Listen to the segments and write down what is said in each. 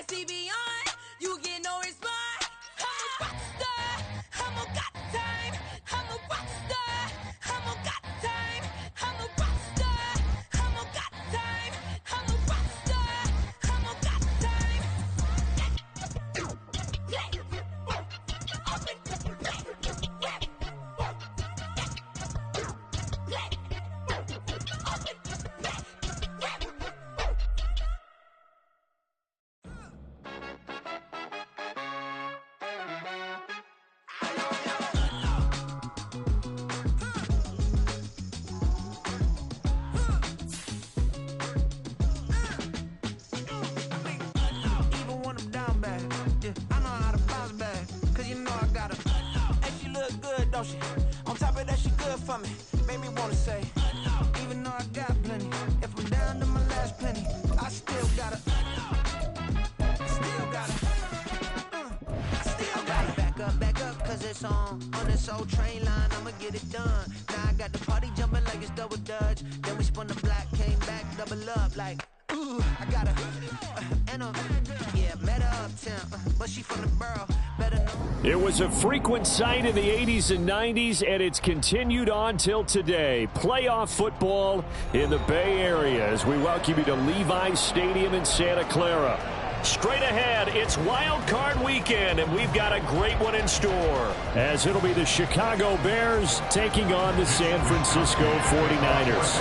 I see beyond, you get no response. I'm a rock star, I'm a got time. I'm a rock star, I'm a got time. I'm a rock star, I'm a got time. I'm a rock star, I'm a got time. On top of that, she good for me. Made me wanna say, even though I got plenty, if I'm down to my last penny, I still gotta back up, cause it's on this old train line, I'ma get it done. Now I got the party jumping like it's double dutch. Then we spun the block, came back, double up like, ooh, I got a, yeah, met her uptown, but she from the borough, better know. It was a frequent sight in the 80s and 90s, and it's continued on till today. Playoff football in the Bay Area as we welcome you to Levi's Stadium in Santa Clara. Straight ahead, it's Wild Card Weekend, and we've got a great one in store, as it'll be the Chicago Bears taking on the San Francisco 49ers.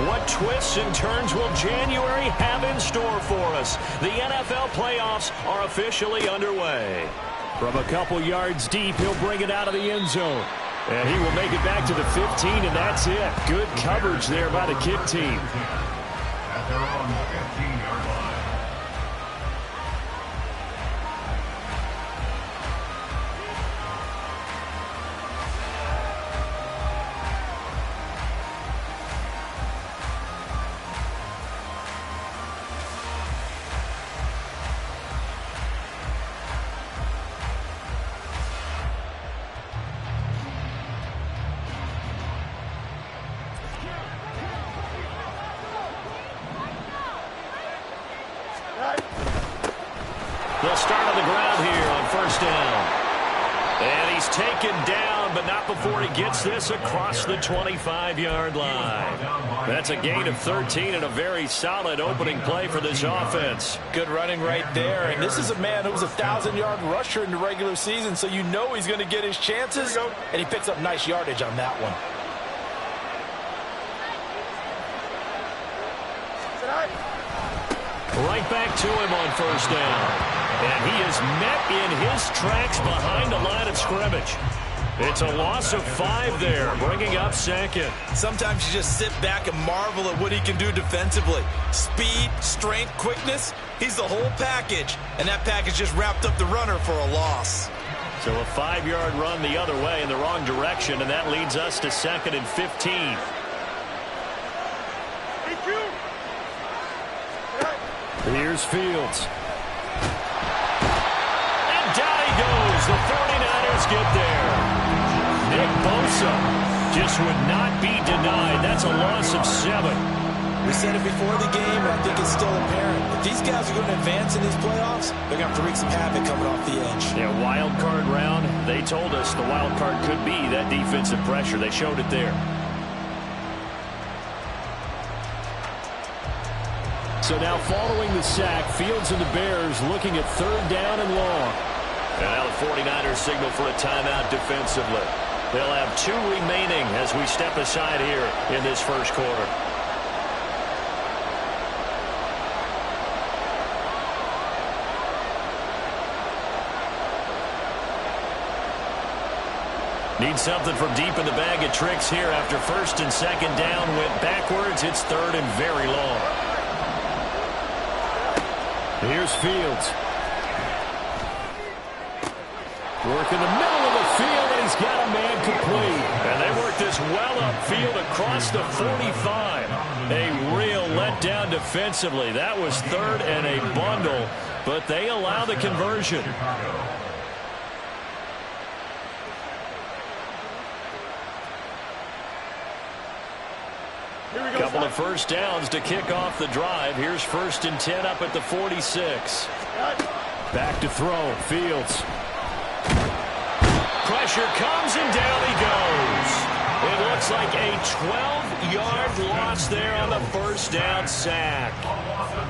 What twists and turns will January have in store for us? The NFL playoffs are officially underway. From a couple yards deep, he'll bring it out of the end zone. And he will make it back to the 15, and that's it. Good coverage there by the kick team. At their own 15-yard line. They'll start on the ground here on first down. And he's taken down, but not before he gets this across the 25-yard line. That's a gain of 13 and a very solid opening play for this offense. Good running right there. And this is a man who was a 1,000-yard rusher in the regular season, so you know he's going to get his chances. And he picks up nice yardage on that one. Right back to him on first down. And he is met in his tracks behind the line of scrimmage. It's a loss of 5 there, bringing up second. Sometimes you just sit back and marvel at what he can do defensively. Speed, strength, quickness, he's the whole package. And that package just wrapped up the runner for a loss. So a 5-yard run the other way in the wrong direction, and that leads us to 2nd and 15. Here's Fields. And down he goes. The 49ers get there. Nick Bosa just would not be denied. That's a loss of 7. We said it before the game, and I think it's still apparent. If these guys are going to advance in these playoffs, they're going to have to wreak some havoc coming off the edge. Yeah, wild card round. They told us the wild card could be that defensive pressure. They showed it there. So now following the sack, Fields and the Bears looking at 3rd down and long. And now the 49ers signal for a timeout defensively. They'll have 2 remaining as we step aside here in this first quarter. Need something from deep in the bag of tricks here after 1st and 2nd down. Went backwards. It's 3rd and very long. Here's Fields. Work in the middle of the field, and he's got a man complete. And they work this well upfield across the 45. A real letdown defensively. That was 3rd and a bundle, but they allow the conversion. Couple couple of first downs to kick off the drive. Here's 1st and 10 up at the 46. Back to throw. Fields. Pressure comes and down he goes. It looks like a 12-yard loss there on the first down sack.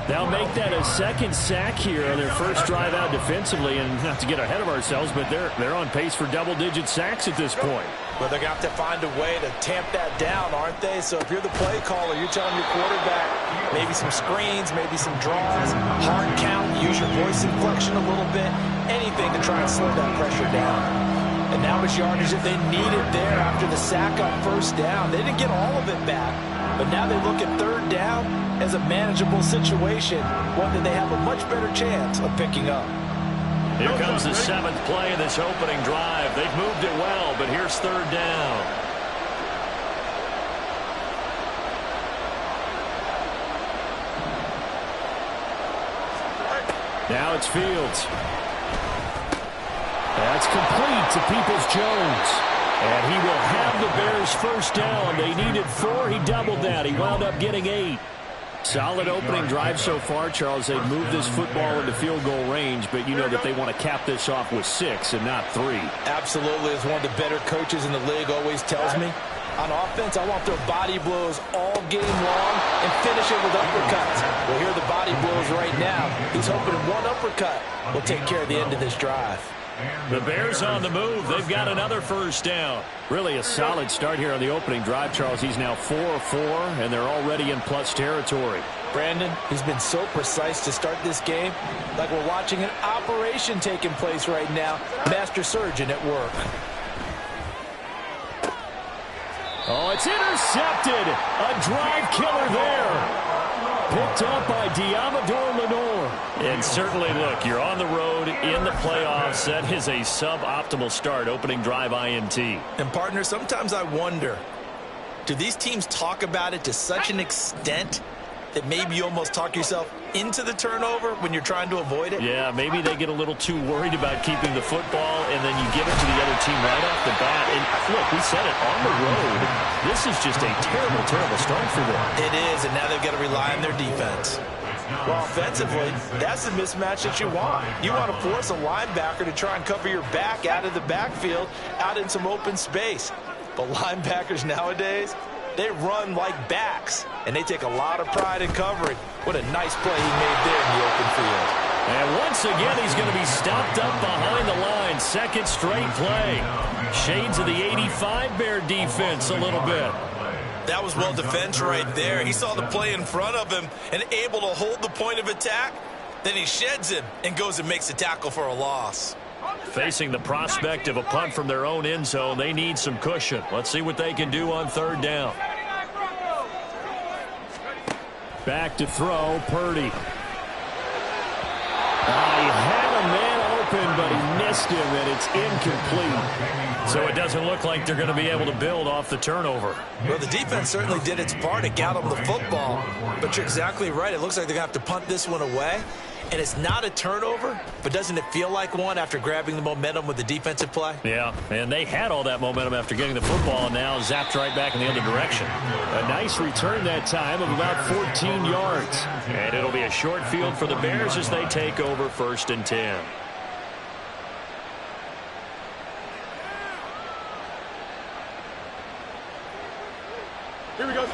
They'll make that a second sack here on their first drive out defensively, and not to get ahead of ourselves, but they're on pace for double-digit sacks at this point. Well, they're going to have to find a way to tamp that down, aren't they? So if you're the play caller, you're telling your quarterback maybe some screens, maybe some draws, hard count, use your voice inflection a little bit, anything to try and slow that pressure down. And now much yardage that they needed there after the sack on first down. They didn't get all of it back, but now they look at third down as a manageable situation, one that they have a much better chance of picking up. Here comes the 7th play of this opening drive. They've moved it well, but here's third down. Now it's Fields. That's complete to Peoples-Jones. And he will have the Bears first down. They needed 4. He doubled that. He wound up getting 8. Solid opening drive so far, Charles. They've moved this football into field goal range, but you know that they want to cap this off with 6 and not 3. Absolutely. As one of the better coaches in the league always tells me, on offense, I want their body blows all game long and finish it with uppercuts. Well, here are the body blows right now. He's hoping one uppercut will take care of the end of this drive. The Bears on the move. They've got another first down. Really a solid start here on the opening drive, Charles. He's now 4-4, and they're already in plus territory. Brandon, he's been so precise to start this game, like we're watching an operation taking place right now. Master surgeon at work. Oh, it's intercepted. A drive killer there. Picked up by Diamador Lenore. And certainly, look, you're on the road in the playoffs. That is a suboptimal start, opening drive INT. And, partner, sometimes I wonder, do these teams talk about it to such an extent that maybe you almost talk yourself into the turnover when you're trying to avoid it? Yeah, maybe they get a little too worried about keeping the football, and then you give it to the other team right off the bat. And look, we said it, on the road, this is just a terrible, terrible start for them. It is, and now they've got to rely on their defense. Well, offensively, that's the mismatch that you want. You want to force a linebacker to try and cover your back out of the backfield, out in some open space. But linebackers nowadays, they run like backs, and they take a lot of pride in covering. What a nice play he made there in the open field. And once again, he's going to be stopped up behind the line. Second straight play. Shades of the 85 Bear defense a little bit. That was well defense right there. He saw the play in front of him and able to hold the point of attack. Then he sheds him and goes and makes a tackle for a loss. Facing the prospect of a punt from their own end zone, they need some cushion. Let's see what they can do on third down. Back to throw, Purdy. He had a man open, but he missed him, and it's incomplete. So it doesn't look like they're going to be able to build off the turnover. Well, the defense certainly did its part to got them the football. But you're exactly right. It looks like they're going to have to punt this one away. And it's not a turnover, but doesn't it feel like one after grabbing the momentum with the defensive play? Yeah, and they had all that momentum after getting the football, and now zapped right back in the other direction. A nice return that time of about 14 yards. And it'll be a short field for the Bears as they take over 1st and 10. Here we go.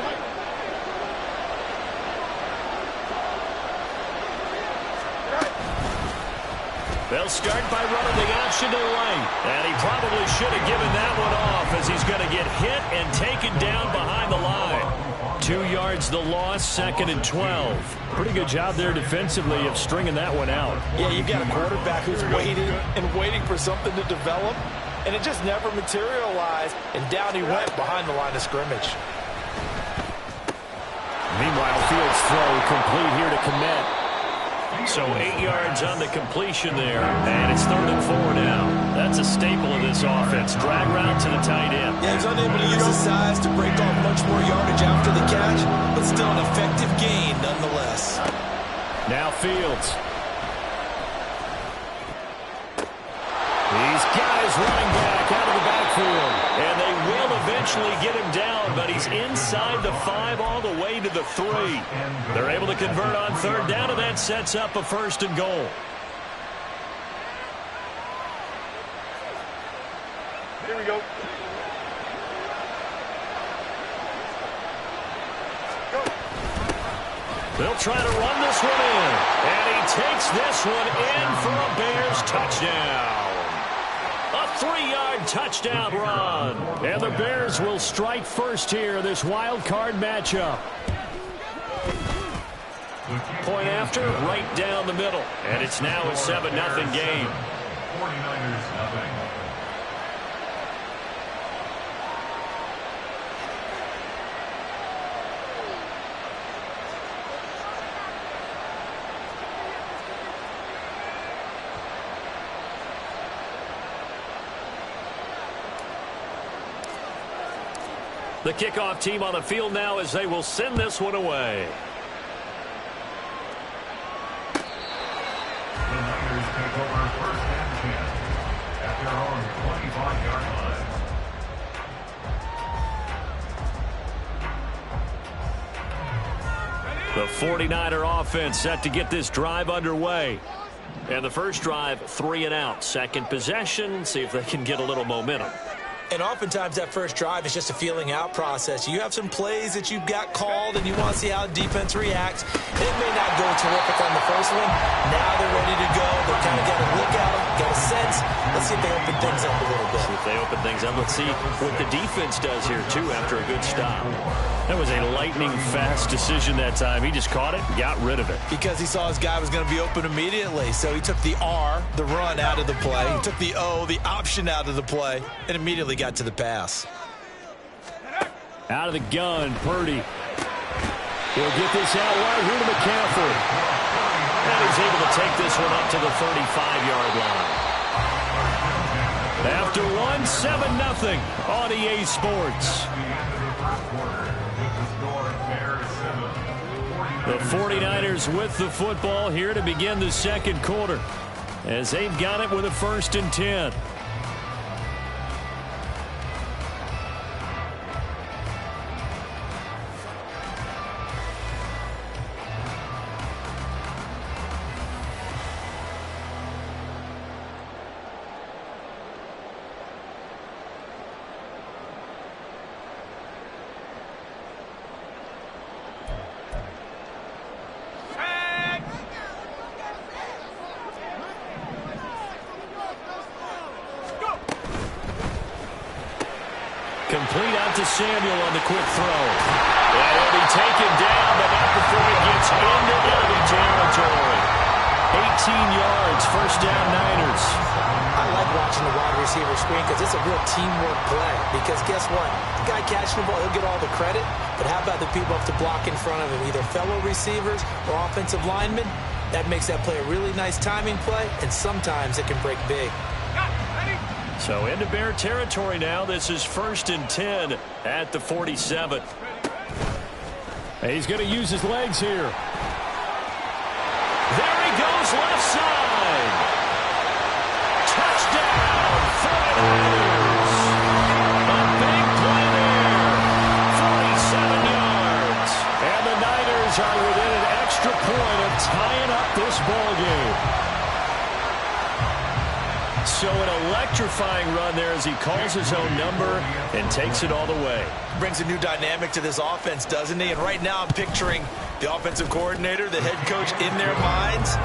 They'll start by running the option to the right. And he probably should have given that one off as he's going to get hit and taken down behind the line. 2 yards the loss, 2nd and 12. Pretty good job there defensively of stringing that one out. Yeah, you've got a quarterback who's waiting and waiting for something to develop, and it just never materialized, and down he went behind the line of scrimmage. Meanwhile, Fields' throw complete here to Kmet. So 8 yards on the completion there, and it's 3rd and 4 now. That's a staple of this offense. Drag route to the tight end. Yeah, he's unable to use his size to break off much more yardage after the catch, but still an effective gain nonetheless. Now Fields. These guys running back out of the backfield, and they will eventually eventually get him down, but he's inside the 5 all the way to the 3. They're able to convert on third down, and that sets up a 1st and goal. Here we go. They'll try to run this one in, and he takes this one in for a Bears touchdown. A 3-yard touchdown run. And the Bears will strike first here, this wild card matchup. Point after, right down the middle. And it's now a 7-0 game. 49ers nothing. The kickoff team on the field now as they will send this one away. The Niners take over 1st and 10 at their own 25-yard line. The 49er offense set to get this drive underway. And the first drive, 3 and out. Second possession, see if they can get a little momentum. And oftentimes that first drive is just a feeling out process. You have some plays that you've got called and you want to see how defense reacts. It may not go terrific on the first one. Now they're ready to go. They kind of got a look at them, got a sense. Let's see if they open things up a little bit. See if they open things up. Let's see what the defense does here, too, after a good stop. That was a lightning-fast decision that time. He just caught it and got rid of it. Because he saw his guy was going to be open immediately. So he took the R, the run, out of the play. He took the O, the option, out of the play, and immediately got to the pass. Out of the gun, Purdy. He'll get this out right here to McCaffrey. And he's able to take this one up to the 35-yard line. After one, 7-0 on EA Sports. The 49ers with the football here to begin the second quarter as they've got it with a 1st and 10. Complete out to Samuel on the quick throw. And he'll be taken down, but not before he gets into enemy territory. 18 yards, 1st down Niners. I like watching the wide receiver screen because it's a real teamwork play. Because guess what? The guy catching the ball, he'll get all the credit. But how about the people have to block in front of him, either fellow receivers or offensive linemen? That makes that play a really nice timing play, and sometimes it can break big. So into Bear territory now. This is 1st and 10 at the 47. He's going to use his legs here. There he goes, left side. Touchdown, 49ers. A big play there. 47 yards. And the Niners are within an extra point of tying up this ball game. So an electrifying run there as he calls his own number and takes it all the way. Brings a new dynamic to this offense, doesn't he? And right now I'm picturing the offensive coordinator, the head coach in their minds,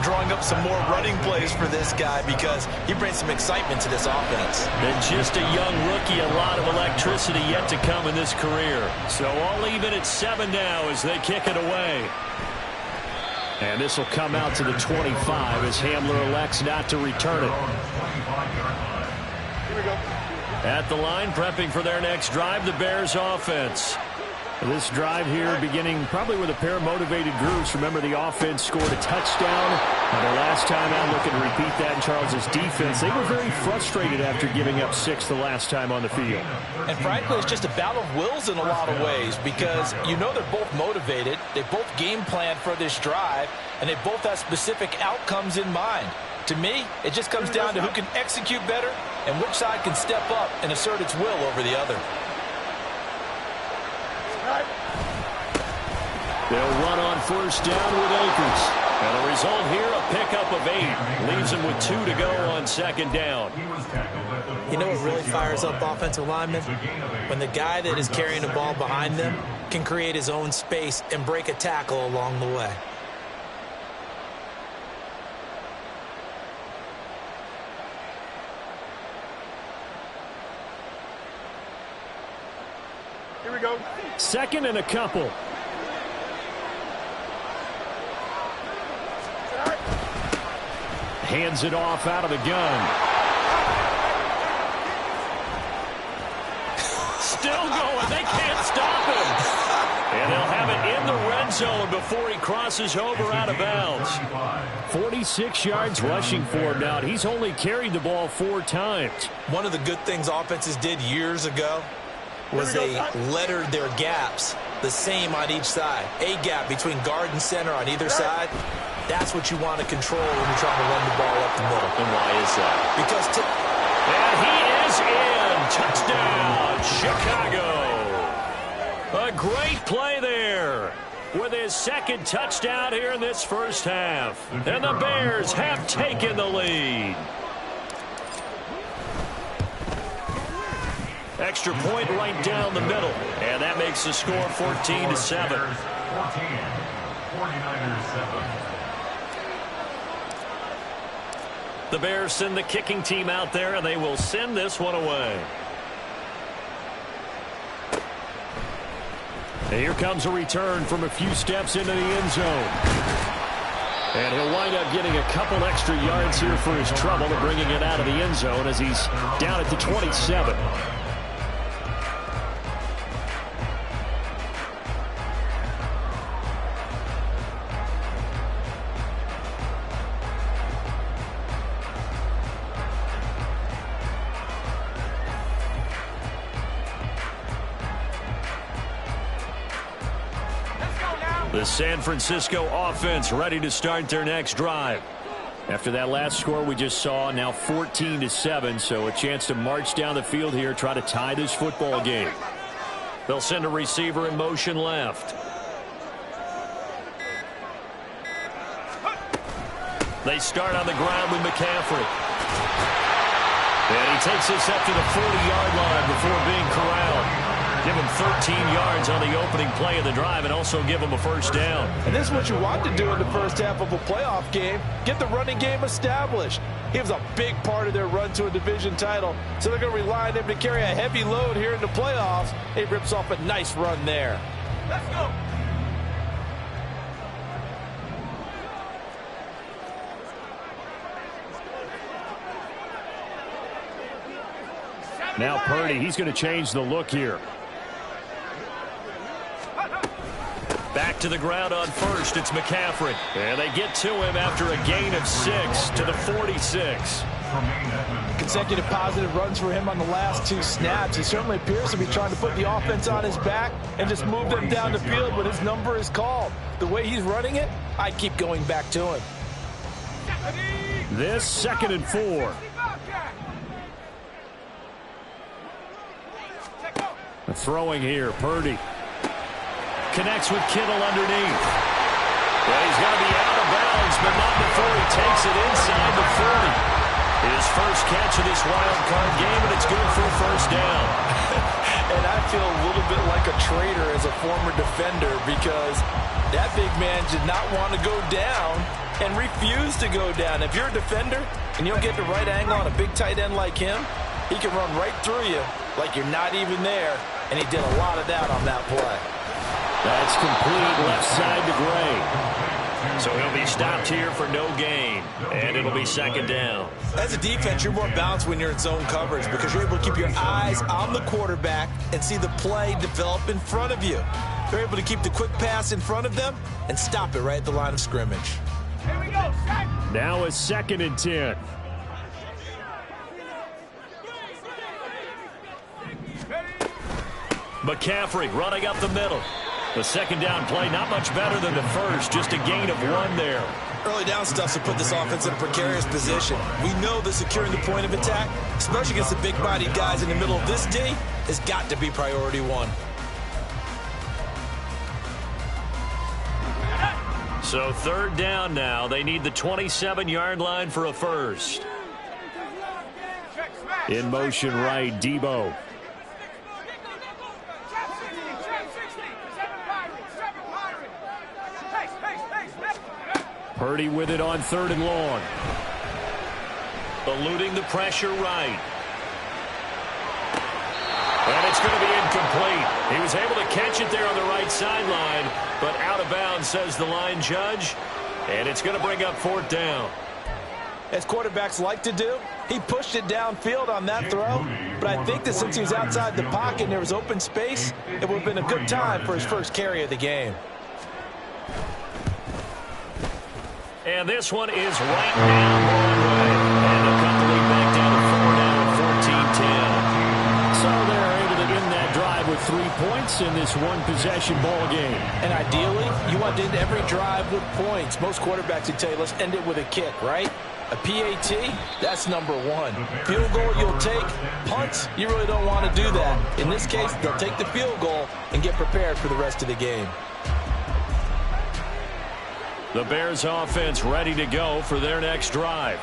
drawing up some more running plays for this guy because he brings some excitement to this offense. And just a young rookie, a lot of electricity yet to come in this career. So all even at 7 now as they kick it away. And this will come out to the 25 as Hamler elects not to return it. Here we go. At the line, prepping for their next drive, the Bears offense. This drive here beginning probably with a pair of motivated groups. Remember, the offense scored a touchdown. And their last time out, looking to repeat that in Charles' defense. They were very frustrated after giving up 6 the last time on the field. And frankly, it's just a battle of wills in a lot of ways because you know they're both motivated. They both game plan for this drive, and they both have specific outcomes in mind. To me, it just comes down to who can execute better and which side can step up and assert its will over the other. They'll run on first down with Akers. And the result here, a pickup of 8. Leaves them with 2 to go on second down. You know what really fires up offensive linemen? When the guy that is carrying the ball behind them can create his own space and break a tackle along the way. Here we go. Second and a couple. Hands it off out of the gun. Still going. They can't stop him. And they'll have it in the red zone before he crosses over out of bounds. 46 yards rushing for him now. He's only carried the ball 4 times. One of the good things offenses did years ago was they lettered their gaps the same on each side. A gap between guard and center on either side. That's what you want to control when you're trying to run the ball up the middle. And why is that? Because and he is in. Touchdown, Chicago. A great play there with his second touchdown here in this first half. And the Bears have taken the lead. Extra point right down the middle. And that makes the score 14-7. 14, 49ers 7. The Bears send the kicking team out there, and they will send this one away. And here comes a return from a few steps into the end zone. And he'll wind up getting a couple extra yards here for his trouble and bringing it out of the end zone as he's down at the 27. The San Francisco offense ready to start their next drive. After that last score we just saw, now 14-7, so a chance to march down the field here, try to tie this football game. They'll send a receiver in motion left. They start on the ground with McCaffrey. And he takes this up to the 40-yard line before being corralled. Give him 13 yards on the opening play of the drive and also give him a first down. And this is what you want to do in the first half of a playoff game. Get the running game established. He was a big part of their run to a division title. So they're going to rely on him to carry a heavy load here in the playoffs. He rips off a nice run there. Let's go. Now Purdy, he's going to change the look here. Back to the ground on first. It's McCaffrey. And they get to him after a gain of 6 to the 46. Consecutive positive runs for him on the last 2 snaps. He certainly appears to be trying to put the offense on his back and just move them down the field when his number is called. The way he's running it, I'd keep going back to him. This 2nd and 4. The throwing here, Purdy. Connects with Kittle underneath. Well, he's going to be out of bounds, but not before he takes it inside the 40. His first catch of this wild card game, and it's good for a first down. And I feel a little bit like a traitor as a former defender because that big man did not want to go down and refused to go down. If you're a defender and you don't get the right angle on a big tight end like him, he can run right through you like you're not even there, and he did a lot of that on that play. That's complete left side to Gray. So he'll be stopped here for no gain, and it'll be 2nd down. As a defense, you're more balanced when you're in zone coverage because you're able to keep your eyes on the quarterback and see the play develop in front of you. They're able to keep the quick pass in front of them and stop it right at the line of scrimmage. Here we go. Now a 2nd and 10. McCaffrey running up the middle. The 2nd down play, not much better than the first, just a gain of 1 there. Early down stuff to put this offense in a precarious position. We know that securing the point of attack, especially against the big-bodied guys in the middle of this D, has got to be priority 1. So third down now. They need the 27-yard line for a first. In motion right, Debo. Purdy with it on 3rd and long. Eluding the pressure right. And it's going to be incomplete. He was able to catch it there on the right sideline, but out of bounds, says the line judge. And it's going to bring up 4th down. As quarterbacks like to do, he pushed it downfield on that throw. But I think that since he was outside the pocket and there was open space, it would have been a good time for his first carry of the game. And this one is right down Broadway. And they'll cut the lead back down to 4 now at 14-10. So they're able to end that drive with 3 points in this one-possession ball game. And ideally, you want to end every drive with points. Most quarterbacks would tell you, let's end it with a kick, right? A PAT, that's number 1. Field goal you'll take. Punts, you really don't want to do that. In this case, they'll take the field goal and get prepared for the rest of the game. The Bears offense ready to go for their next drive.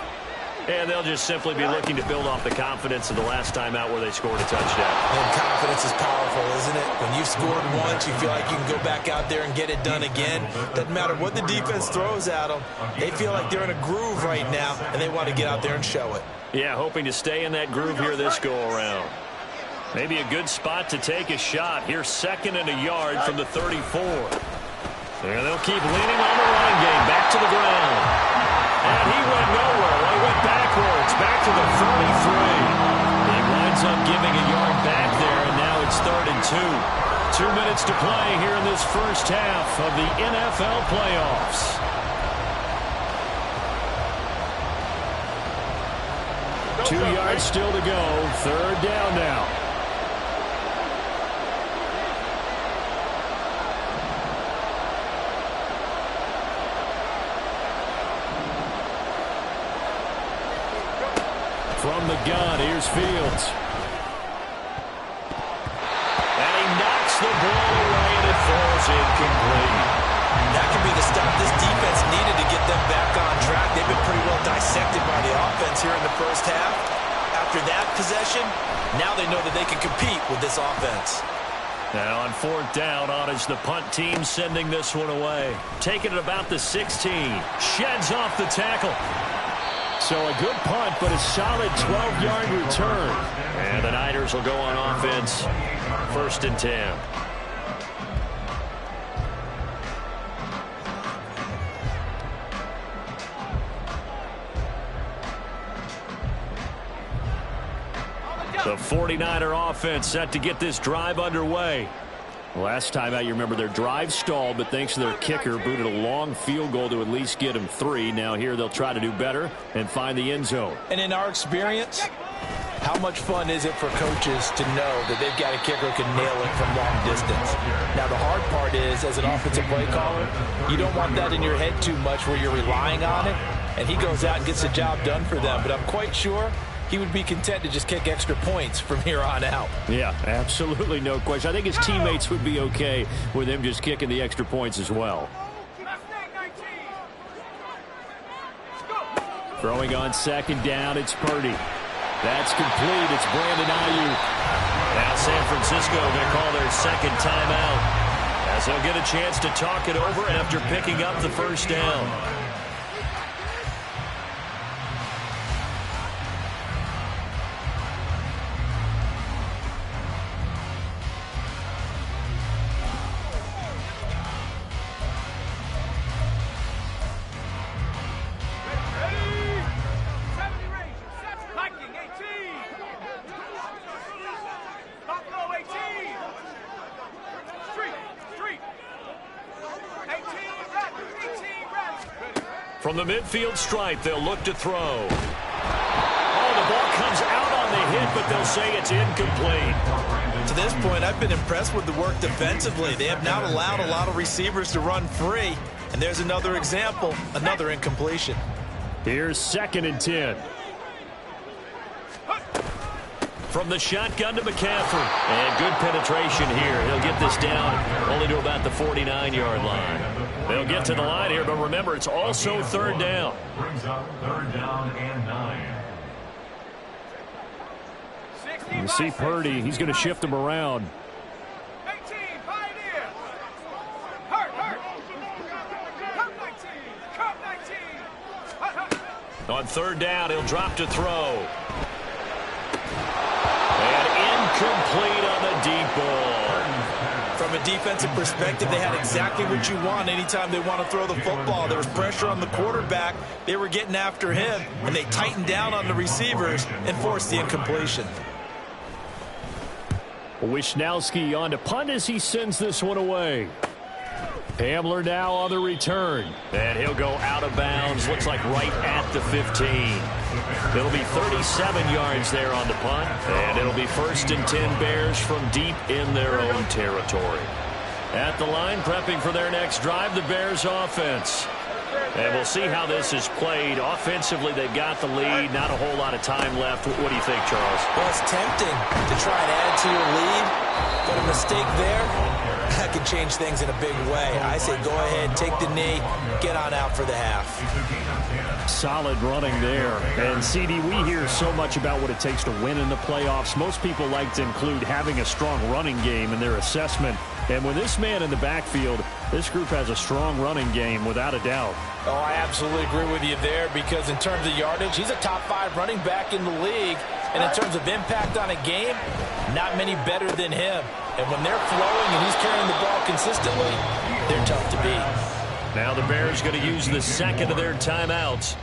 And they'll just simply be looking to build off the confidence of the last time out where they scored a touchdown. And confidence is powerful, isn't it? When you've scored once, you feel like you can go back out there and get it done again. Doesn't matter what the defense throws at them. They feel like they're in a groove right now, and they want to get out there and show it. Yeah, hoping to stay in that groove here this go-around. Maybe a good spot to take a shot. Here's 2nd and a yard from the 34. And they'll keep leaning on the run game. Back to the ground. And he went nowhere. He went backwards. Back to the 33. He winds up giving a yard back there, and now it's 3rd and 2. 2 minutes to play here in this first half of the NFL playoffs. Two yards still to go. 3rd down now. From the gun, here's Fields. And he knocks the ball away, and it falls incomplete. That could be the stop this defense needed to get them back on track. They've been pretty well dissected by the offense here in the first half. After that possession, now they know that they can compete with this offense. Now on 4th down, Ottis, the punt team sending this one away. Taking it about the 16. Sheds off the tackle. So a good punt, but a solid 12-yard return. And the Niners will go on offense. 1st and 10. The 49er offense set to get this drive underway. Last time out, you remember their drive stalled, but thanks to their kicker, booted a long field goal to at least get them 3. Now here they'll try to do better and find the end zone. And in our experience, how much fun is it for coaches to know that they've got a kicker who can nail it from long distance? Now the hard part is, as an offensive play caller, you don't want that in your head too much where you're relying on it, and he goes out and gets the job done for them. But I'm quite sure he would be content to just kick extra points from here on out. Yeah, absolutely no question. I think his teammates would be okay with him just kicking the extra points as well. Throwing on 2nd down, it's Purdy. That's complete. It's Brandon Ayuk. Now San Francisco going to call their 2nd timeout as they'll get a chance to talk it over after picking up the 1st down. From the midfield stripe, they'll look to throw. Oh, the ball comes out on the hit, but they'll say it's incomplete. To this point, I've been impressed with the work defensively. They have not allowed a lot of receivers to run free. And there's another example, another incompletion. Here's 2nd and 10. From the shotgun to McCaffrey. And good penetration here. He'll get this down only to about the 49-yard line. They'll get to the line here, but remember, it's also third down. Brings up third down and 9. You see Purdy. He's going to shift him around. 18, Pioneer. Hurt. Come 19. Come 19. On third down, he'll drop to throw. And incomplete on the deep ball. From a defensive perspective, they had exactly what you want anytime they want to throw the football. There was pressure on the quarterback. They were getting after him, and they tightened down on the receivers and forced the incompletion. Wisnowski on to punt as he sends this one away. Hamler now on the return. And he'll go out of bounds. Looks like right at the 15. It'll be 37 yards there on the punt. And it'll be 1st and 10 Bears from deep in their own territory. At the line, prepping for their next drive, the Bears offense. And we'll see how this is played. Offensively, they've got the lead. Not a whole lot of time left. What do you think, Charles? Well, it's tempting to try and add to your lead, but a mistake there, that could change things in a big way. I say go ahead, take the knee, get on out for the half. Solid running there. And, CD, we hear so much about what it takes to win in the playoffs. Most people like to include having a strong running game in their assessment. And with this man in the backfield, this group has a strong running game without a doubt. Oh, I absolutely agree with you there because in terms of yardage, he's a top 5 running back in the league. And in terms of impact on a game, not many better than him. And when they're flowing and he's carrying the ball consistently, they're tough to beat. Now the Bears going to use the second of their timeouts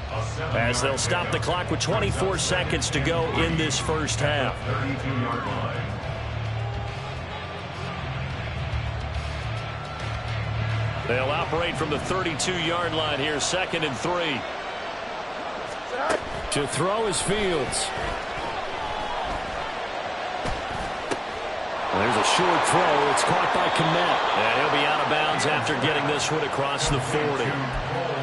as they'll stop the clock with 24 seconds to go in this first half. They'll operate from the 32-yard line here, 2nd and 3. To throw is Fields. There's a short throw. It's caught by Kmet. And he'll be out of bounds after getting this one across the 40.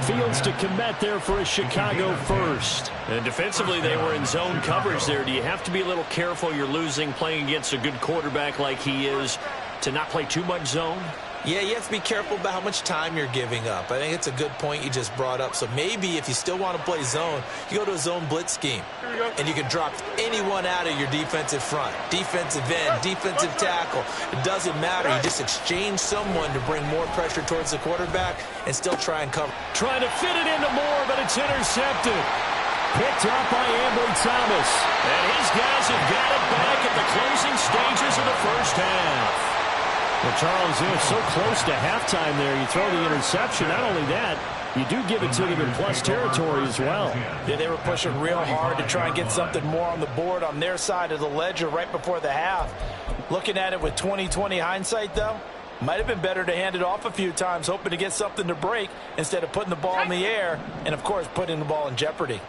Fields to Kmet there for a Chicago first. And defensively, they were in zone coverage there. Do you have to be a little careful? You're losing playing against a good quarterback like he is to not play too much zone? Yeah, you have to be careful about how much time you're giving up. I think it's a good point you just brought up. So maybe if you still want to play zone, you go to a zone blitz scheme. And you can drop anyone out of your defensive front. Defensive end, defensive tackle. It doesn't matter. You just exchange someone to bring more pressure towards the quarterback and still try and cover. Trying to fit it into Moore, but it's intercepted. Picked up by Ambry Thomas. And his guys have got it back at the closing stages of the first half. Well, Charles, it's so close to halftime there. You throw the interception. Not only that, you do give it to them in plus territory as well. Yeah, they were pushing real hard to try and get something more on the board on their side of the ledger right before the half. Looking at it with 20/20 hindsight, though, might have been better to hand it off a few times, hoping to get something to break instead of putting the ball in the air and, of course, putting the ball in jeopardy.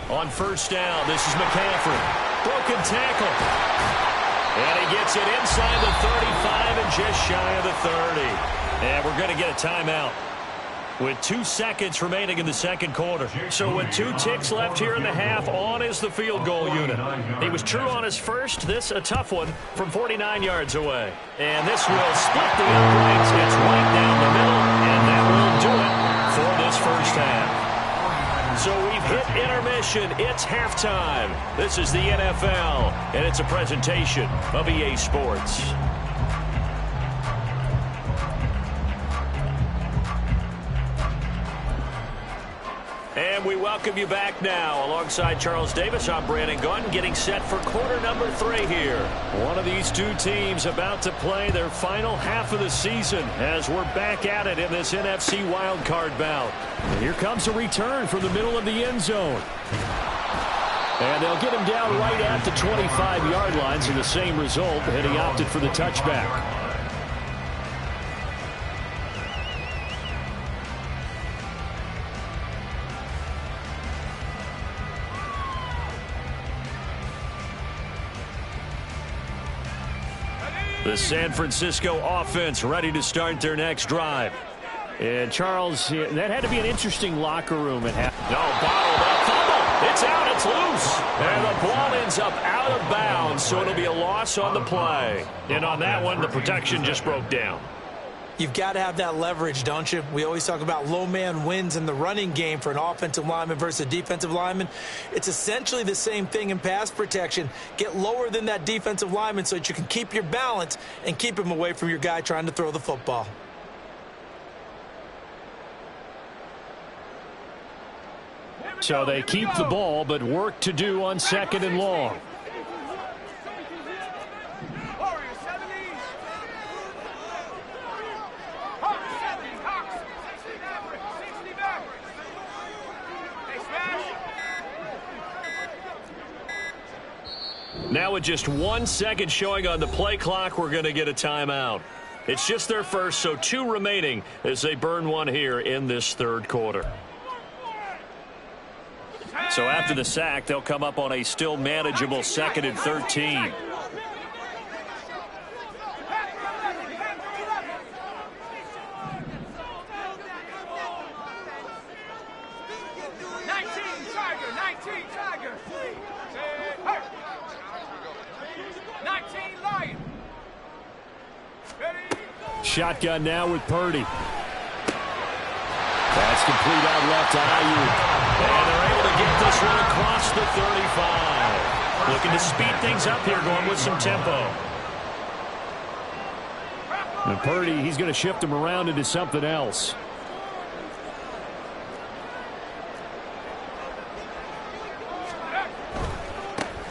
On first down, this is McCaffrey. Broken tackle. And he gets it inside the 35 and just shy of the 30. And we're going to get a timeout with 2 seconds remaining in the second quarter. So with 2 ticks left here in the half, on is the field goal unit. He was true on his first. This a tough one from 49 yards away. And this will split the uprights. It's right down the middle, and that will do it for this first half. So we've hit intermission. It's halftime. This is the NFL, and it's a presentation of EA Sports. And we welcome you back now. Alongside Charles Davis, I'm Brandon Gunn, getting set for quarter number 3 here. One of these two teams about to play their final half of the season as we're back at it in this NFC wildcard bout. And here comes a return from the middle of the end zone. And they'll get him down right at the 25-yard line, so the same result, and he opted for the touchback. The San Francisco offense ready to start their next drive. And Charles, that had to be an interesting locker room at half. No, bottled up. Fumble. It's out. It's loose. And the ball ends up out of bounds, so it'll be a loss on the play. And on that one, the protection just broke down. You've got to have that leverage, don't you? We always talk about low man wins in the running game for an offensive lineman versus a defensive lineman. It's essentially the same thing in pass protection. Get lower than that defensive lineman so that you can keep your balance and keep him away from your guy trying to throw the football. So they keep the ball, but work to do on 2nd and long. Warriors 70. Hawks 70. Hawks 60 Mavericks. 60 Mavericks. They smash. Now with just 1 second showing on the play clock, we're going to get a timeout. It's just their first, so 2 remaining as they burn one here in this 3rd quarter. So after the sack, they'll come up on a still manageable 2nd and 13. Shotgun now with Purdy. That's complete out left to Ayuk. And they're able to get this one across the 35. Looking to speed things up here, going with some tempo. And Purdy, he's going to shift him around into something else.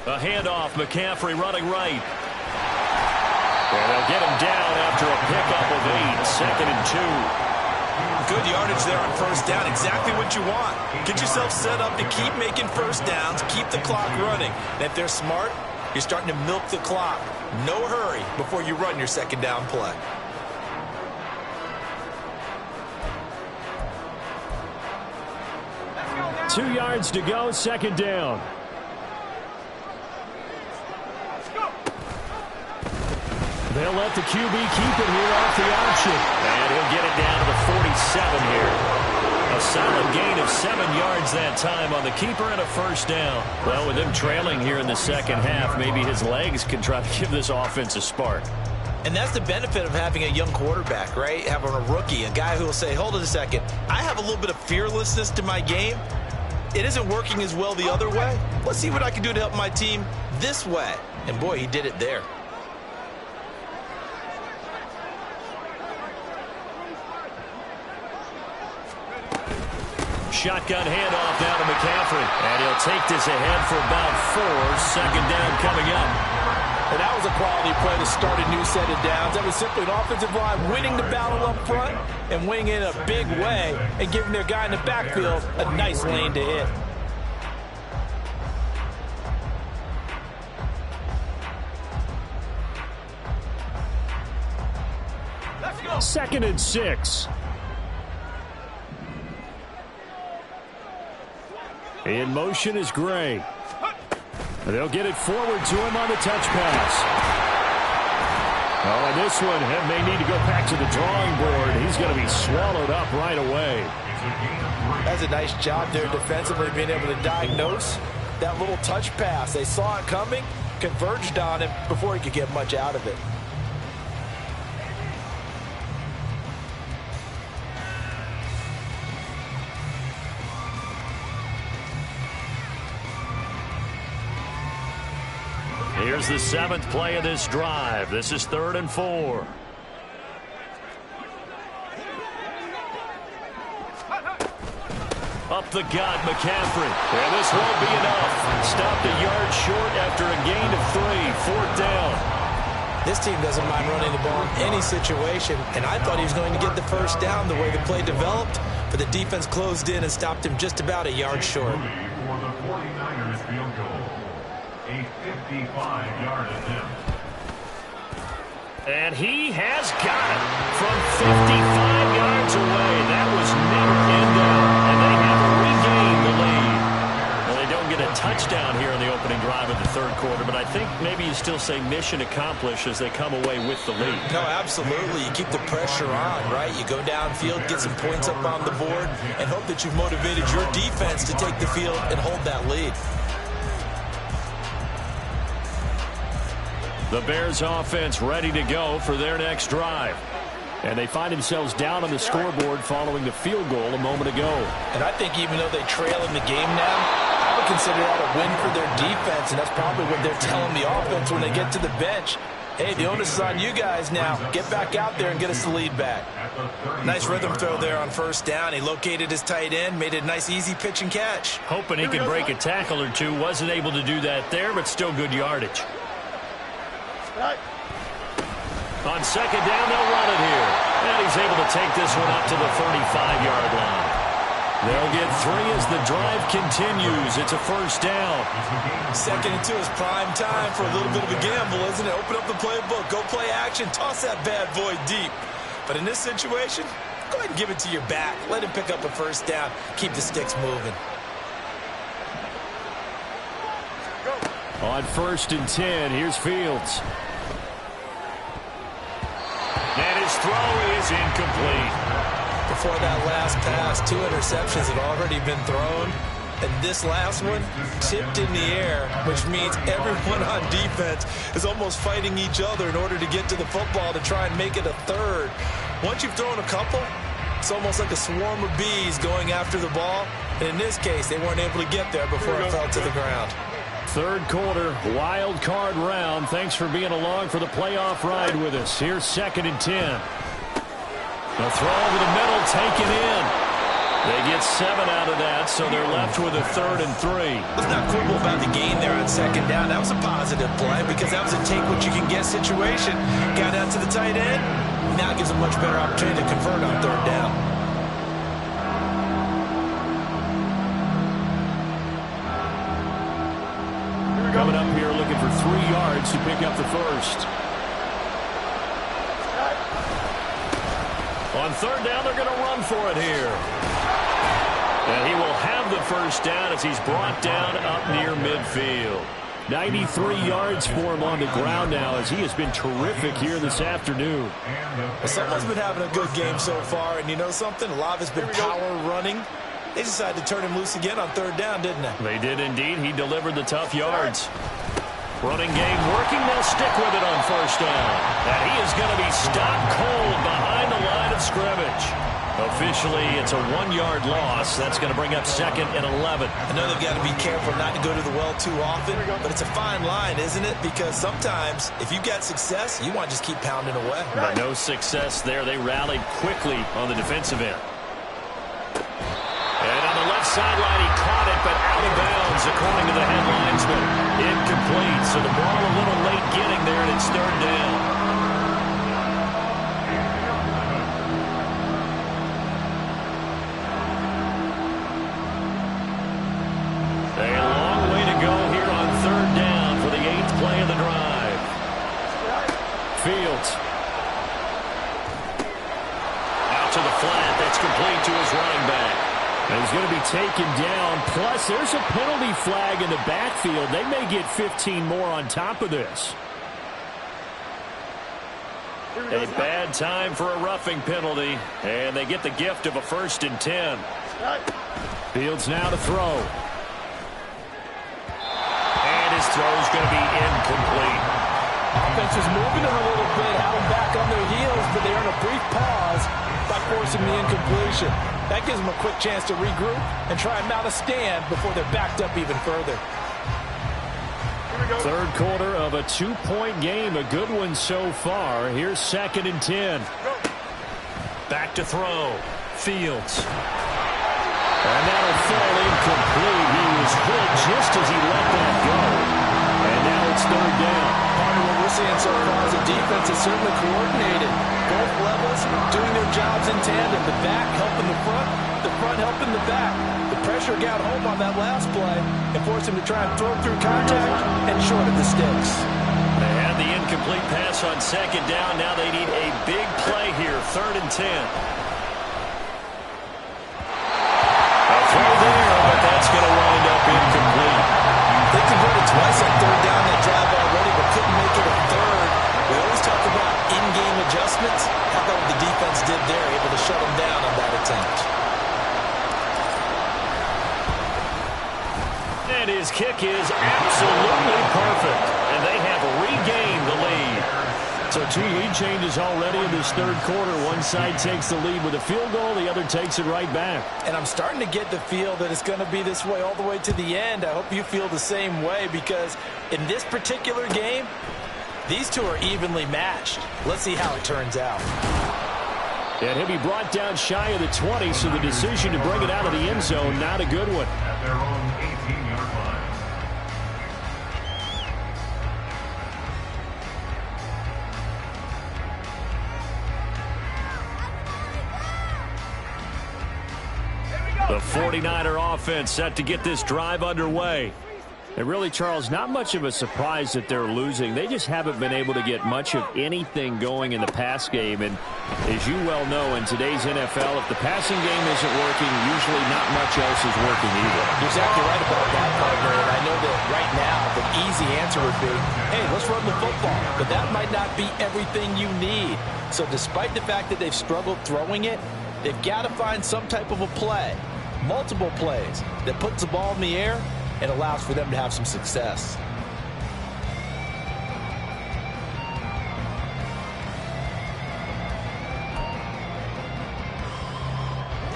A handoff, McCaffrey running right. And they'll get him down after a pickup of 8, 2nd and 2. Good yardage there on first down. Exactly what you want. Get yourself set up to keep making first downs, keep the clock running. And if they're smart, you're starting to milk the clock. No hurry before you run your 2nd down play. Let's go now. 2 yards to go, 2nd down. They'll let the QB keep it here off the option. And he'll get it down to the 47 here. A solid gain of 7 yards that time on the keeper and a first down. Well, with him trailing here in the 2nd half, maybe his legs can try to give this offense a spark. And that's the benefit of having a young quarterback, right? Having a rookie, a guy who will say, hold it a second, I have a little bit of fearlessness to my game. It isn't working as well the other way. Let's see what I can do to help my team this way. And boy, he did it there. Shotgun handoff now to McCaffrey. And he'll take this ahead for about 4. 2nd down coming up. And that was a quality play to start a new set of downs. That was simply an offensive line winning the battle up front and winning in a big way and giving their guy in the backfield a nice lane to hit. Let's go. 2nd and 6. In motion is Gray. They'll get it forward to him on the touch pass. Oh, and this one may need to go back to the drawing board. He's going to be swallowed up right away. That's a nice job there defensively, being able to diagnose that little touch pass. They saw it coming, converged on him before he could get much out of it. Here's the 7th play of this drive. This is 3rd and 4. Up the gut, McCaffrey. And this won't be enough. Stopped a yard short after a gain of 3. 4th down. This team doesn't mind running the ball in any situation, and I thought he was going to get the first down the way the play developed, but the defense closed in and stopped him just about a yard short. For the 49ers field goal. A 55-yard attempt. And he has got it from 55 yards away. That was never in doubt, and they have regained the lead. Well, they don't get a touchdown here in the opening drive of the third quarter, but I think maybe you still say mission accomplished as they come away with the lead. No, absolutely. You keep the pressure on, right? You go downfield, get some points up on the board, and hope that you've motivated your defense to take the field and hold that lead. The Bears offense ready to go for their next drive. And they find themselves down on the scoreboard following the field goal a moment ago. And I think even though they trail in the game now, I would consider that a win for their defense, and that's probably what they're telling the offense when they get to the bench. Hey, the onus is on you guys now. Get back out there and get us the lead back. Nice rhythm throw there on first down. He located his tight end, made it a nice, easy pitch and catch. Hoping he could break a tackle or two. Wasn't able to do that there, but still good yardage. On second down, they'll run it here. And he's able to take this one up to the 35-yard line. They'll get 3 as the drive continues. It's a first down. 2nd and 2 is prime time for a little bit of a gamble, isn't it? Open up the playbook, go play action, toss that bad boy deep. But in this situation, go ahead and give it to your back. Let him pick up a first down. Keep the sticks moving. On 1st and 10, here's Fields. And his throw is incomplete. Before that last pass, 2 interceptions had already been thrown. And this last one tipped in the air, which means everyone on defense is almost fighting each other in order to get to the football to try and make it a third. Once you've thrown a couple, it's almost like a swarm of bees going after the ball. And in this case, they weren't able to get there before it fell to the ground. Third quarter, wild card round. Thanks for being along for the playoff ride with us. Here's 2nd and 10. A throw over the middle, taken in. They get 7 out of that, so they're left with a 3rd and 3. Let's not quibble about the gain there on second down. That was a positive play because that was a take-what-you-can-get situation. Got out to the tight end. Now it gives a much better opportunity to convert on 3rd down. Coming up here looking for 3 yards to pick up the first. On 3rd down, they're going to run for it here. And he will have the first down as he's brought down up near midfield. 93 yards for him on the ground now as he has been terrific here this afternoon. Well, someone's been having a good game so far, and you know something? A lot of it's been power running. They decided to turn him loose again on 3rd down, didn't they? They did indeed. He delivered the tough yards. Running game working. They'll stick with it on 1st down. And he is going to be stopped cold behind the line of scrimmage. Officially, it's a 1-yard loss. That's going to bring up 2nd and 11. I know they've got to be careful not to go to the well too often, but it's a fine line, isn't it? Because sometimes, if you've got success, you want to just keep pounding away. But no success there. They rallied quickly on the defensive end. And on the left sideline, he caught it, but out of bounds, according to the headlinesman. Incomplete, so the ball a little late getting there, and it's 3rd down. A long way to go here on 3rd down for the 8th play of the drive. Fields. Out to the flat. That's complete to his running back. And he's going to be taken down. Plus, there's a penalty flag in the backfield. They may get 15 more on top of this. A bad time for a roughing penalty. And they get the gift of a 1st and 10. Fields now to throw. And his throw is going to be incomplete. Offense is moving a little bit, have them back on their heels, but they earn a brief pause by forcing the incompletion. That gives them a quick chance to regroup and try and mount a stand before they're backed up even further. Third quarter of a 2-point game, a good one so far. Here's 2nd and 10. Back to throw. Fields. And that'll fall incomplete. He was hit just as he let that go. And now it's 3rd down. Part of what we're seeing so far is the defense is certainly coordinated. Both levels doing their jobs in tandem. The back helping the front helping the back. The pressure got home on that last play and forced him to try and throw through contact and shorted the sticks. They had the incomplete pass on 2nd down. Now they need a big play here. 3rd and 10. A throw there, but that's going to wind up incomplete. They converted twice on 3rd adjustments. How about what the defense did there, able to shut them down on that attempt. And his kick is absolutely perfect. And they have regained the lead. So 2 lead changes already in this third quarter. One side takes the lead with a field goal. The other takes it right back. And I'm starting to get the feel that it's going to be this way all the way to the end. I hope you feel the same way, because in this particular game, these two are evenly matched. Let's see how it turns out. And he'll be brought down shy of the 20, so the decision to bring it out of the end zone, not a good one. At their own 18-yard line. The 49er offense set to get this drive underway. And really, Charles, not much of a surprise that they're losing. They just haven't been able to get much of anything going in the pass game. And as you well know, in today's NFL, if the passing game isn't working, usually not much else is working either. You're exactly right about that, partner. And I know that right now the easy answer would be, hey, let's run the football. But that might not be everything you need. So despite the fact that they've struggled throwing it, they've got to find some type of a play, multiple plays, that puts the ball in the air and allows for them to have some success.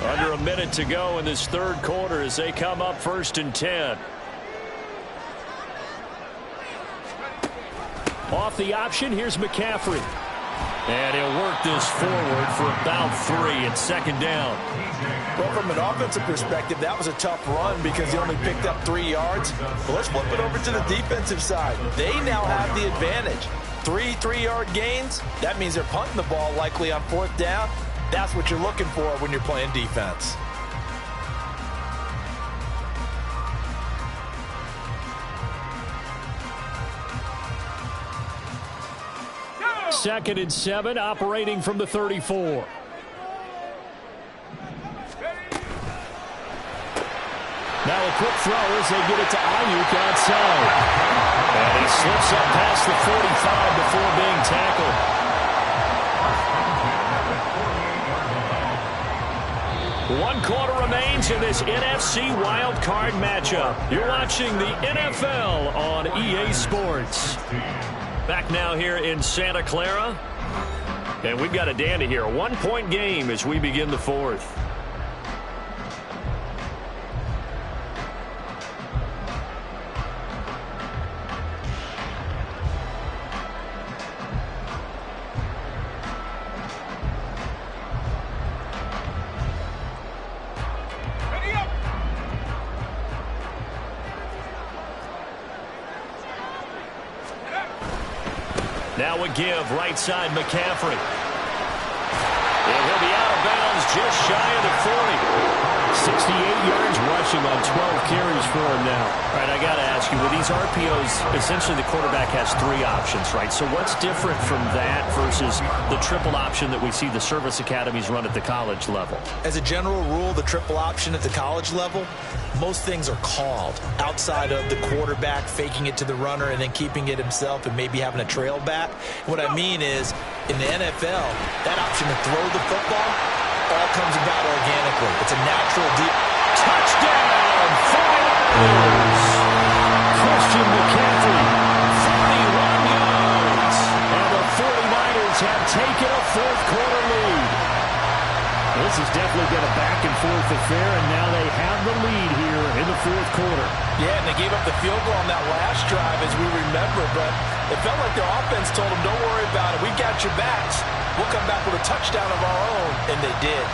Under a minute to go in this third quarter as they come up 1st and 10. Off the option, here's McCaffrey. And he'll work this forward for about 3 at 2nd down. Well, from an offensive perspective, that was a tough run because he only picked up 3 yards. But let's flip it over to the defensive side. They now have the advantage. 3 3-yard gains. That means they're punting the ball likely on 4th down. That's what you're looking for when you're playing defense. Second and 7, operating from the 34. Now a quick throw as they get it to Ayuk outside. And he slips up past the 45 before being tackled. One quarter remains in this NFC Wild Card matchup. You're watching the NFL on EA Sports. Back now here in Santa Clara. And we've got a dandy here. A 1-point game as we begin the 4th. Now a give, right side McCaffrey. And he'll be out of bounds just shy of the 40. 68 yards rushing on 12 carries for him now. All right, I got to ask you, with these RPOs, essentially the quarterback has 3 options, right? So what's different from that versus the triple option that we see the service academies run at the college level? As a general rule, the triple option at the college level, most things are called outside of the quarterback faking it to the runner and then keeping it himself and maybe having a trail back. What I mean is, in the NFL, that option to throw the football all comes about organically. It's a natural deep touchdown, 49ers. Christian McCaffrey, 41 yards. And the 49ers have taken a 4th quarter lead. This has definitely been a back-and-forth affair, and now they have the lead here in the 4th quarter. Yeah, and they gave up the field goal on that last drive, as we remember, but it felt like their offense told them, don't worry about it, we got your backs. We'll come back with a touchdown of our own, and they did.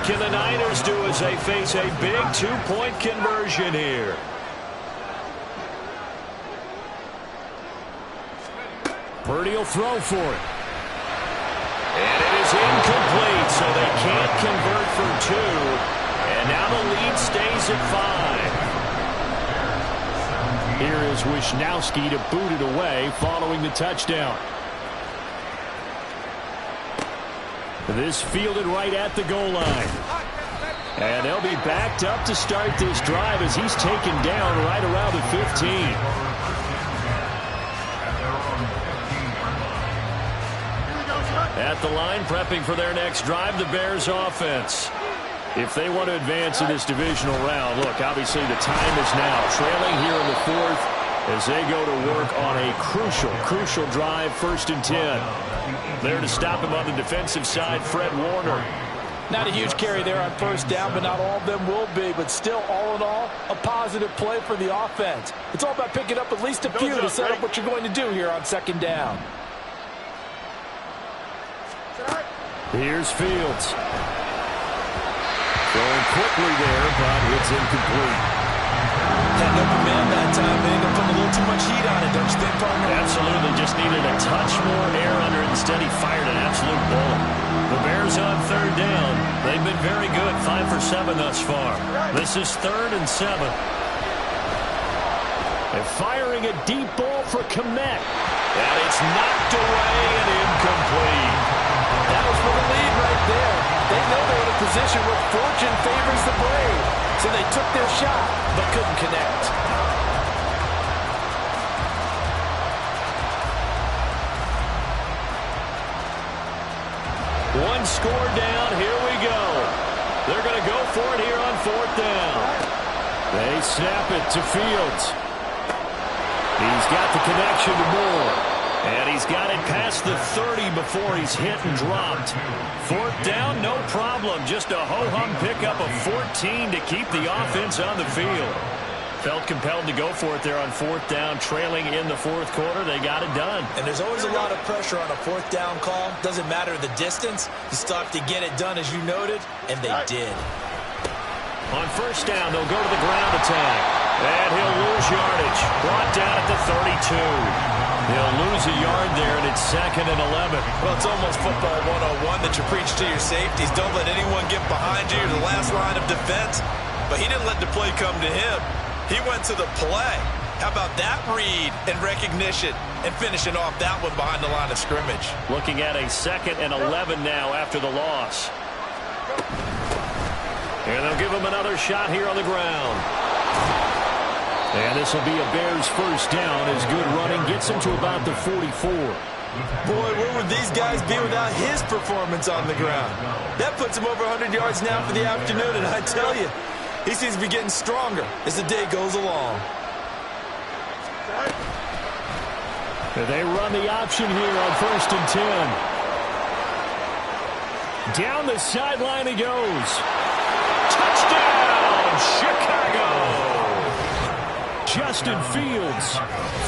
Can the Niners do as they face a big 2-point conversion here? Purdy will throw for it. And it is incomplete, so they can't convert for 2. And now the lead stays at 5. Here is Wisnowski to boot it away following the touchdown. This fielded right at the goal line. And they'll be backed up to start this drive as he's taken down right around the 15. At the line, prepping for their next drive, the Bears offense. If they want to advance in this divisional round, look, obviously the time is now. Trailing here in the fourth as they go to work on a crucial drive, 1st and 10. There to stop him on the defensive side, Fred Warner. Not a huge carry there on 1st down, but not all of them will be. But still, all in all, a positive play for the offense. It's all about picking up at least a few to set up what you're going to do here on 2nd down. Here's Fields. Throwing quickly there, but it's incomplete. Had an open man that time. They ended up putting a little too much heat on it, don't you think, partner? Absolutely. Just needed a touch more air under it. Instead, he fired an absolute bullet. The Bears on 3rd down. They've been very good. 5 for 7 thus far. This is 3rd and 7. They're firing a deep ball for Kmet. And it's knocked away and incomplete. That was for the lead right there. They know they're in a position where fortune favors the brave. So they took their shot, but couldn't connect. One score down. Here we go. They're going to go for it here on 4th down. They snap it to Fields. He's got the connection to Moore. And he's got it past the 30 before he's hit and dropped. 4th down, no problem. Just a ho-hum pickup of 14 to keep the offense on the field. Felt compelled to go for it there on 4th down, trailing in the 4th quarter. They got it done. And there's always a lot of pressure on a 4th down call. Doesn't matter the distance. You still have to get it done, as you noted, and they did. On 1st down, they'll go to the ground attack. And he'll lose yardage. Brought down at the 32. He'll lose a yard there, and it's 2nd and 11. Well, it's almost football 101 that you preach to your safeties. Don't let anyone get behind you. You're the last line of defense. But he didn't let the play come to him. He went to the play. How about that read and recognition and finishing off that one behind the line of scrimmage? Looking at a 2nd and 11 now after the loss. And they'll give him another shot here on the ground. And this will be a Bears 1st down as good running gets him to about the 44. Boy, where would these guys be without his performance on the ground? That puts him over 100 yards now for the afternoon, and I tell you, he seems to be getting stronger as the day goes along. They run the option here on 1st and 10. Down the sideline he goes. Touchdown, Chicago! Justin Fields,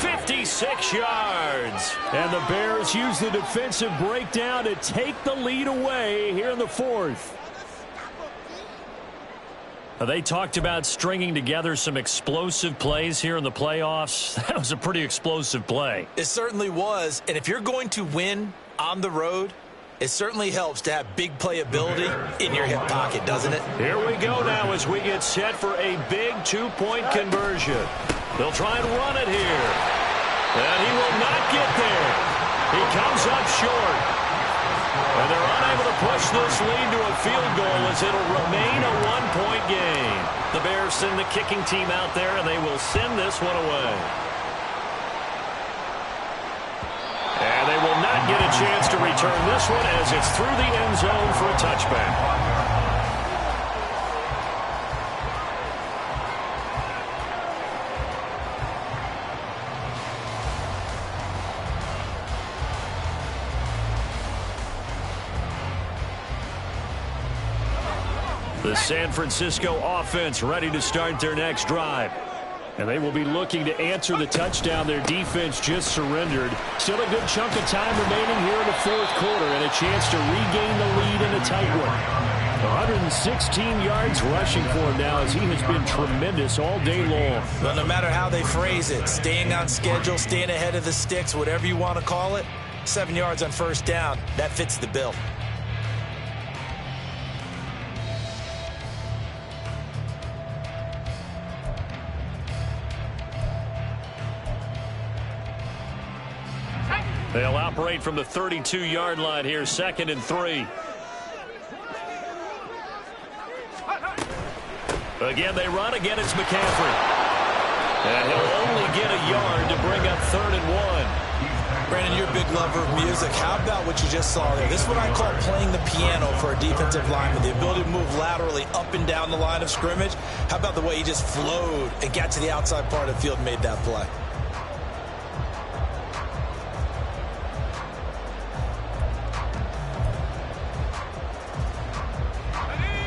56 yards. And the Bears use the defensive breakdown to take the lead away here in the 4th. They talked about stringing together some explosive plays here in the playoffs. That was a pretty explosive play. It certainly was. And if you're going to win on the road, it certainly helps to have big playability in your hip pocket, doesn't it? Here we go now as we get set for a big 2-point conversion. They'll try and run it here. And he will not get there. He comes up short. And they're unable to push this lead to a field goal as it'll remain a 1-point game. The Bears send the kicking team out there, and they will send this one away. And they will not get a chance to return this one as it's through the end zone for a touchback. The San Francisco offense ready to start their next drive. And they will be looking to answer the touchdown their defense just surrendered. Still a good chunk of time remaining here in the 4th quarter and a chance to regain the lead in a tight one. 116 yards rushing for him now as he has been tremendous all day long. Well, no matter how they phrase it, staying on schedule, staying ahead of the sticks, whatever you want to call it, 7 yards on 1st down, that fits the bill. They'll operate from the 32-yard line here, 2nd and 3. Again, they run. Again, it's McCaffrey. And he'll only get a yard to bring up 3rd and 1. Brandon, you're a big lover of music. How about what you just saw there? This is what I call playing the piano for a defensive lineman. The ability to move laterally up and down the line of scrimmage. How about the way he just flowed and got to the outside part of the field and made that play?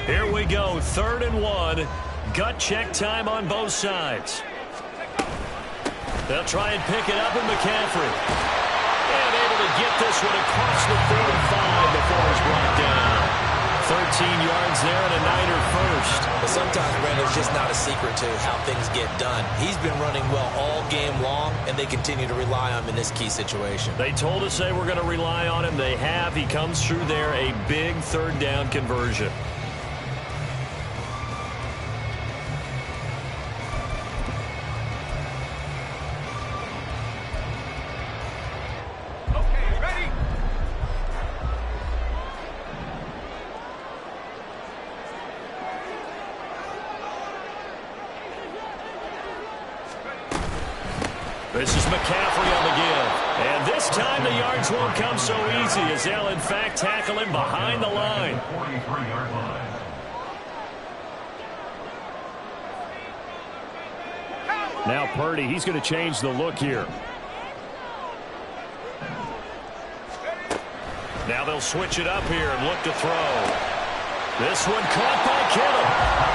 Here we go, 3rd and 1. Gut check time on both sides. They'll try and pick it up, and McCaffrey. And able to get this one across the 35 before he's brought down. 13 yards there and a Niner first. But sometimes, Brandon, it's just not a secret to how things get done. He's been running well all game long, and they continue to rely on him in this key situation. They told us they were going to rely on him. They have. He comes through there, a big 3rd down conversion. This is McCaffrey on the give. And this time the yards won't come so easy as they'll, in fact, tackle him behind the line. Now Purdy, he's going to change the look here. Now they'll switch it up here and look to throw. This one caught by Kittle.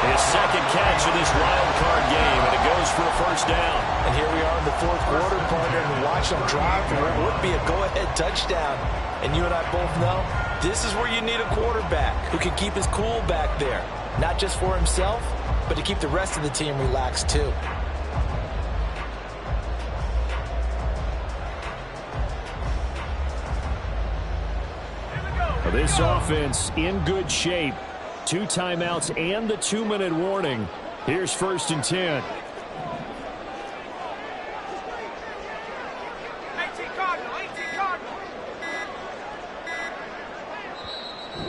His 2nd catch of this wild card game, and it goes for a 1st down. And here we are in the 4th quarter, partner, and watch them drive for what would be a go-ahead touchdown. And you and I both know this is where you need a quarterback who can keep his cool back there, not just for himself, but to keep the rest of the team relaxed too. This offense in good shape. 2 timeouts and the 2-minute warning. Here's 1st and 10.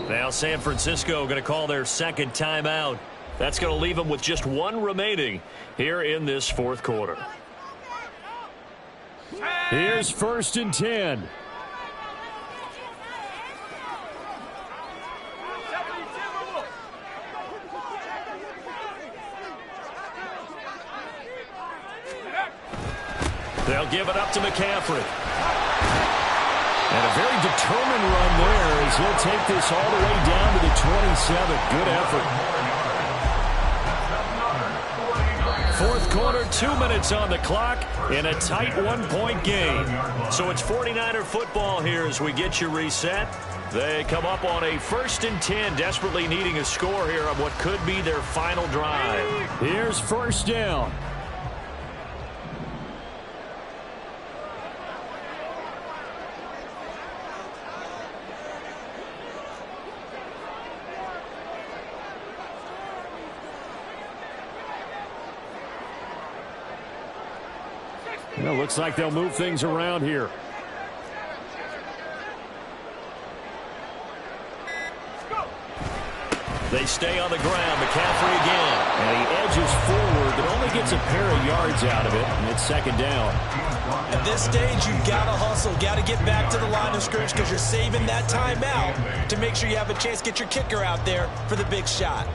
Now San Francisco going to call their 2nd timeout. That's going to leave them with just 1 remaining here in this 4th quarter. Here's 1st and 10. They'll give it up to McCaffrey. And a very determined run there as he'll take this all the way down to the 27. Good effort. 4th quarter, 2 minutes on the clock in a tight 1-point game. So it's 49er football here as we get you reset. They come up on a 1st and 10, desperately needing a score here on what could be their final drive. Here's 1st down. It looks like they'll move things around here. They stay on the ground. McCaffrey again. And he edges forward, but only gets a pair of yards out of it, and it's 2nd down. At this stage, you've got to hustle, got to get back to the line of scrimmage because you're saving that timeout to make sure you have a chance to get your kicker out there for the big shot.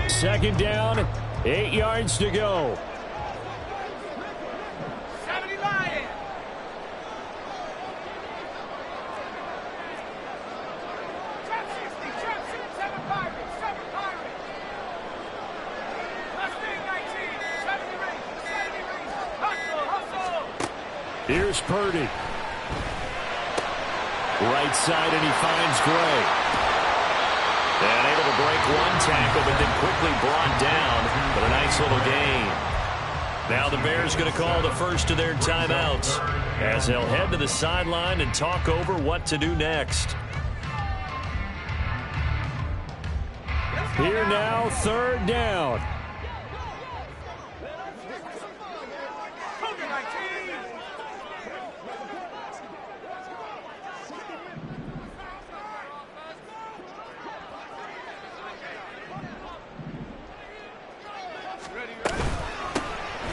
Second down, 8 yards to go. 70 Lions. Trap 60, trap 6, 7 Pirates, 7 Pirates. Mustang 19, 70 Rangers, 70 Rangers. Hustle, hustle. Here's Purdy. Right side, and he finds Gray. And able to break 1 tackle, but then quickly brought down. But a nice little gain. Now the Bears going to call the first of their timeouts as they'll head to the sideline and talk over what to do next. Here now, 3rd down.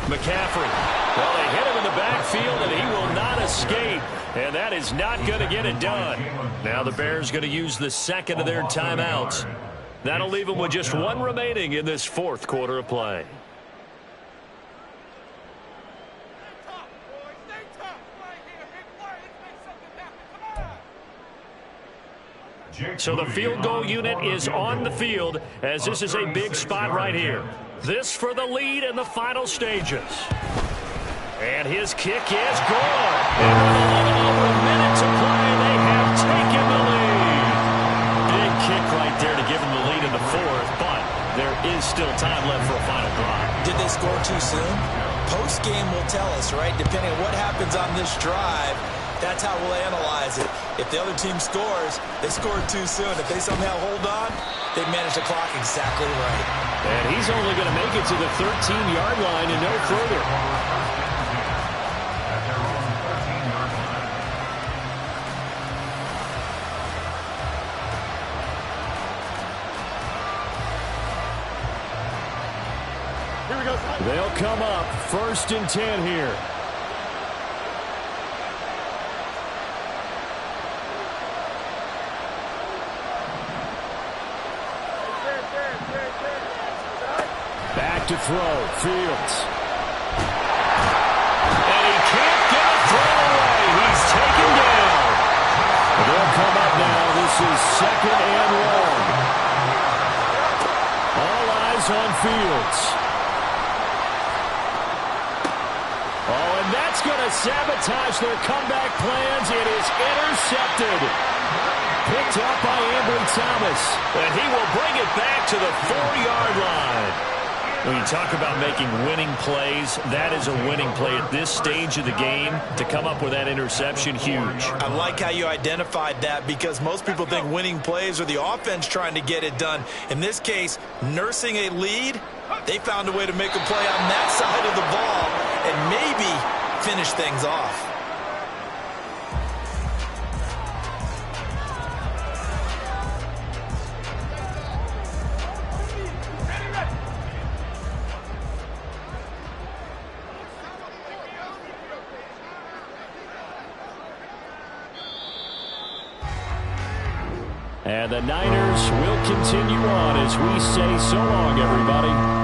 McCaffrey. Well, they hit him in the backfield, and he will not escape. And that is not going to get it done. Now the Bears going to use the second of their timeouts. That'll leave them with just one remaining in this fourth quarter of play. So the field goal unit is on the field as this is a big spot right here. This for the lead in the final stages. And his kick is good. And with a little over a minute to play, they have taken the lead. Big kick right there to give them the lead in the fourth, but there is still time left for a final drive. Did they score too soon? Post-game will tell us, right? Depending on what happens on this drive, that's how we'll analyze it. If the other team scores, they scored too soon. If they somehow hold on, they manage the clock exactly right. And he's only going to make it to the 13-yard line and no further. They'll come up 1st and 10 here. Back to throw, Fields. And he can't get a throw away. He's taken down. They'll come up now. This is 2nd and long. All eyes on Fields. Oh, and that's going to sabotage their comeback plans. It is intercepted. Picked up by Ambry Thomas. And he will bring it back to the 4-yard line. When you talk about making winning plays, that is a winning play at this stage of the game. To come up with that interception, huge. I like how you identified that because most people think winning plays are the offense trying to get it done. In this case, nursing a lead, they found a way to make a play on that side of the ball and maybe finish things off. And the Niners will continue on as we say so long, everybody.